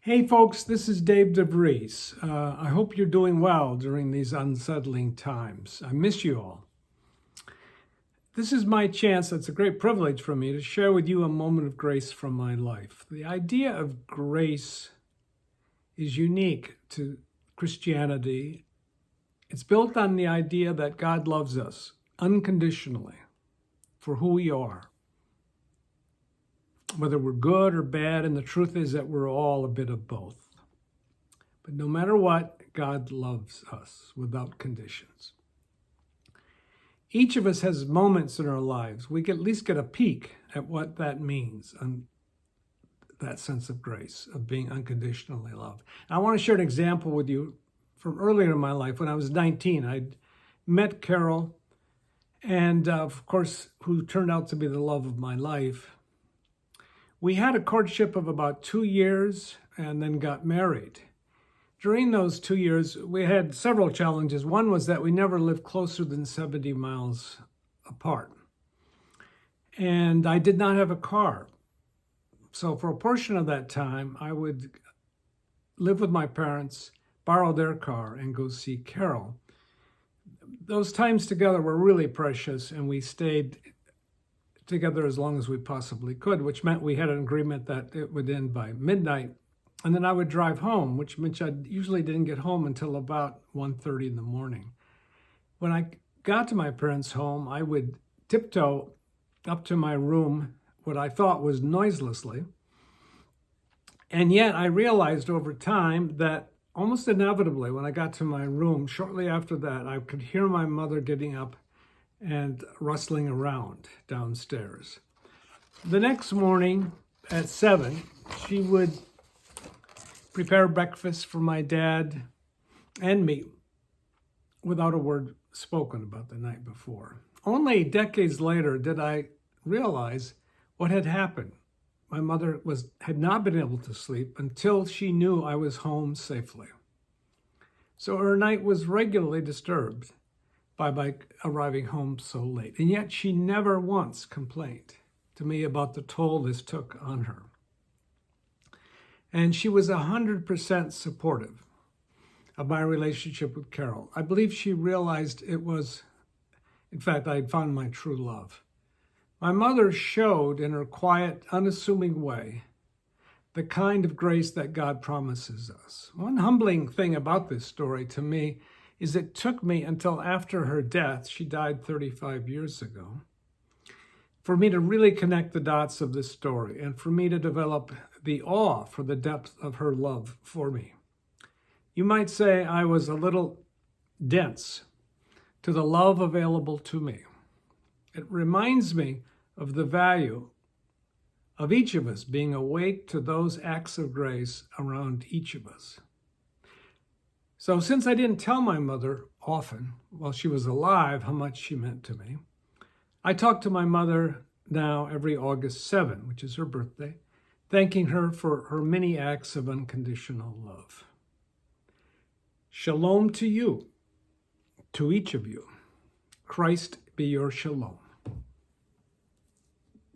Hey folks, this is Dave DeVries. I hope you're doing well during these unsettling times. I miss you all. This is my chance, it's a great privilege for me to share with you a moment of grace from my life. The idea of grace is unique to Christianity. It's built on the idea that God loves us unconditionally for who we are, whether we're good or bad, and the truth is that we're all a bit of both. But no matter what, God loves us without conditions. Each of us has moments in our lives. We can at least get a peek at what that means, and that sense of grace, of being unconditionally loved. And I want to share an example with you from earlier in my life. When I was 19, I'd met Carol, and of course, who turned out to be the love of my life. We had a courtship of about 2 years and then got married. During those 2 years, we had several challenges. One was that we never lived closer than 70 miles apart. And I did not have a car. So for a portion of that time, I would live with my parents, borrow their car, and go see Carol. Those times together were really precious, and we stayed together as long as we possibly could, which meant we had an agreement that it would end by midnight. And then I would drive home, which meant I usually didn't get home until about 1:30 in the morning. When I got to my parents' home, I would tiptoe up to my room, what I thought was noiselessly. And yet I realized over time that almost inevitably, when I got to my room, shortly after that, I could hear my mother getting up and rustling around downstairs. The next morning at 7, she would prepare breakfast for my dad and me without a word spoken about the night before. Only decades later did I realize what had happened. My mother had not been able to sleep until she knew I was home safely. So her night was regularly disturbed by my arriving home so late. And yet she never once complained to me about the toll this took on her. And she was 100% supportive of my relationship with Carol. I believe she realized it was, in fact, I had found my true love. My mother showed in her quiet, unassuming way the kind of grace that God promises us. One humbling thing about this story to me is it took me until after her death, she died 35 years ago, for me to really connect the dots of this story and for me to develop the awe for the depth of her love for me. You might say I was a little dense to the love available to me. It reminds me of the value of each of us being awake to those acts of grace around each of us. So since I didn't tell my mother often while she was alive how much she meant to me, I talk to my mother now every August 7, which is her birthday, thanking her for her many acts of unconditional love. Shalom to you, to each of you. Christ be your shalom.